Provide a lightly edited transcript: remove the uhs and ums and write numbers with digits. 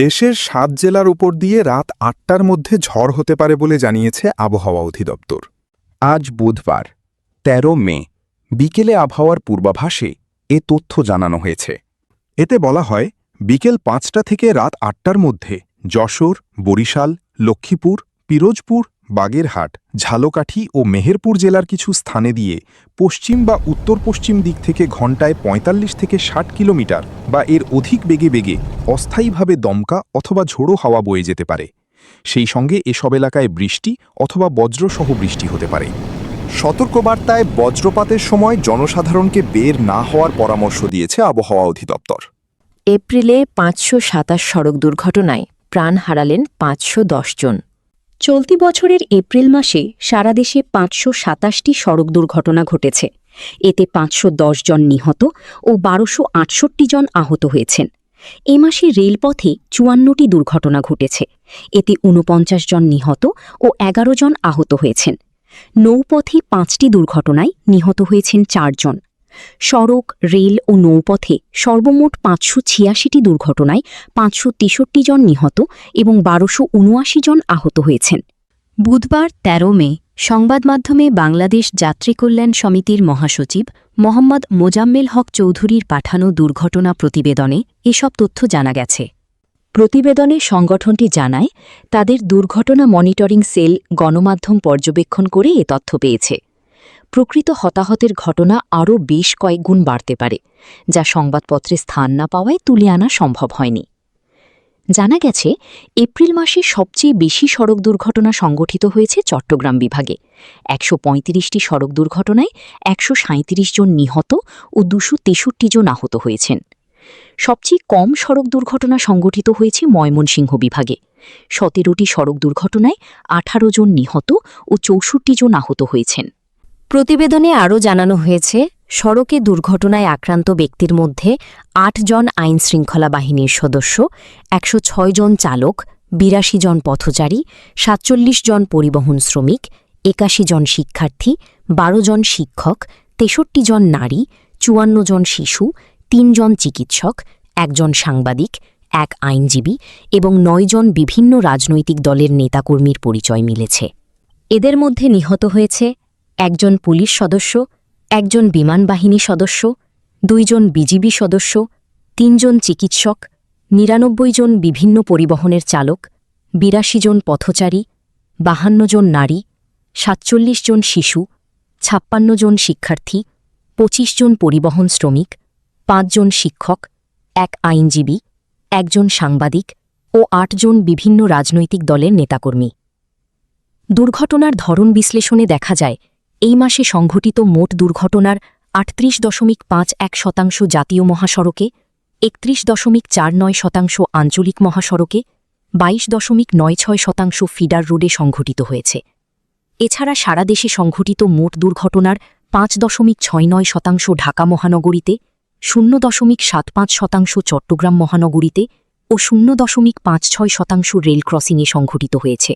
দেশের ৭ জেলার উপর দিয়ে রাত ৮টার মধ্যে ঝড় হতে পারে বলে জানিয়েছে আবহাওয়া অধিদপ্তর। আজ বুধবার ১৩ মে বিকেলে আবহাওয়ার পূর্বাভাসে এ তথ্য জানানো হয়েছে। এতে বলা হয়, বিকেল ৫টা থেকে রাত ৮টার মধ্যে যশোর, বরিশাল, লক্ষ্মীপুর, পিরোজপুর, বাগেরহাট, ঝালকাঠি ও মেহেরপুর জেলার কিছু স্থানে দিয়ে পশ্চিম বা উত্তর পশ্চিম দিক থেকে ঘণ্টায় ৪৫ থেকে ৬০ কিলোমিটার বা এর অধিক বেগে বেগে অস্থায়ীভাবে দমকা অথবা ঝোড়ো হাওয়া বয়ে যেতে পারে। সেই সঙ্গে এসব এলাকায় বৃষ্টি অথবা বজ্রসহ বৃষ্টি হতে পারে। সতর্কবার্তায় বজ্রপাতের সময় জনসাধারণকে বের না হওয়ার পরামর্শ দিয়েছে আবহাওয়া অধিদপ্তর। এপ্রিলে ৫২৭ সড়ক দুর্ঘটনায় প্রাণ হারালেন ৫১০ জন। চলতি বছরের এপ্রিল মাসে সারা দেশে ৫২৭টি সড়ক দুর্ঘটনা ঘটেছে। এতে ৫১০ জন নিহত ও ১২৬৮ জন আহত হয়েছেন। এ মাসে রেলপথে ৫৪টি দুর্ঘটনা ঘটেছে। এতে ৪৯ জন নিহত ও ১১ জন আহত হয়েছেন। নৌপথে ৫টি দুর্ঘটনায় নিহত হয়েছেন ৪ জন। সড়ক, রেল ও নৌপথে সর্বমোট ৫৮৬টি দুর্ঘটনায় ৫৬৩ জন নিহত এবং ১২৭৯ জন আহত হয়েছেন। বুধবার ১৩ মে সংবাদ মাধ্যমে বাংলাদেশ যাত্রী কল্যাণ সমিতির মহাসচিব মোহাম্মদ মোজাম্মেল হক চৌধুরীর পাঠানো দুর্ঘটনা প্রতিবেদনে এসব তথ্য জানা গেছে। প্রতিবেদনে সংগঠনটি জানায়, তাদের দুর্ঘটনা মনিটরিং সেল গণমাধ্যম পর্যবেক্ষণ করে এ তথ্য পেয়েছে। প্রকৃত হতাহতের ঘটনা আরও বেশ কয়েক গুণ বাড়তে পারে, যা সংবাদপত্রে স্থান না পাওয়ায় তুলে আনা সম্ভব হয়নি। জানা গেছে, এপ্রিল মাসে সবচেয়ে বেশি সড়ক দুর্ঘটনা সংঘটিত হয়েছে চট্টগ্রাম বিভাগে। ১৩৫টি সড়ক দুর্ঘটনায় ১৩৭ জন নিহত ও ২৬৩ জন আহত হয়েছেন। সবচেয়ে কম সড়ক দুর্ঘটনা সংঘটিত হয়েছে ময়মনসিংহ বিভাগে। ১৭টি সড়ক দুর্ঘটনায় ১৮ জন নিহত ও ৬৪ জন আহত হয়েছেন। প্রতিবেদনে আরও জানানো হয়েছে, সড়কে দুর্ঘটনায় আক্রান্ত ব্যক্তির মধ্যে ৮ জন আইনশৃঙ্খলা বাহিনীর সদস্য, ১০৬ জন চালক, ৮২ জন পথচারী, ৪৭ জন পরিবহন শ্রমিক, ৮১ জন শিক্ষার্থী, ১২ জন শিক্ষক, ৬৩ জন নারী, ৫৪ জন শিশু, ৩ জন চিকিৎসক, ১ জন সাংবাদিক, ১ আইনজীবী এবং ৯ জন বিভিন্ন রাজনৈতিক দলের নেতাকর্মীর পরিচয় মিলেছে। এদের মধ্যে নিহত হয়েছে ১ জন পুলিশ সদস্য, ১ জন বিমান বাহিনী সদস্য, ২ জন বিজিবি সদস্য, ৩ জন চিকিৎসক, ৯৯ জন বিভিন্ন পরিবহনের চালক, ৮২ জন পথচারী, ৫২ জন নারী, ৪৭ জন শিশু, ৫৬ জন শিক্ষার্থী, ২৫ জন পরিবহন শ্রমিক, ৫ জন শিক্ষক, ১ আইনজীবী, ১ জন সাংবাদিক ও ৮ জন বিভিন্ন রাজনৈতিক দলের নেতাকর্মী। দুর্ঘটনার ধরন বিশ্লেষণে দেখা যায়, এই মাসে সংঘটিত মোট দুর্ঘটনার ৩৮.৫১% জাতীয় মহাসড়কে, ৩১.৪৯% আঞ্চলিক মহাসড়কে, ২২.৯৬% ফিডার রোডে সংঘটিত হয়েছে। এছাড়া সারা দেশে সংঘটিত মোট দুর্ঘটনার ৫.৬৯% ঢাকা মহানগরীতে, ০.৭৫% চট্টগ্রাম মহানগরীতে ও ০.৫৬% রেল ক্রসিংয়ে সংঘটিত হয়েছে।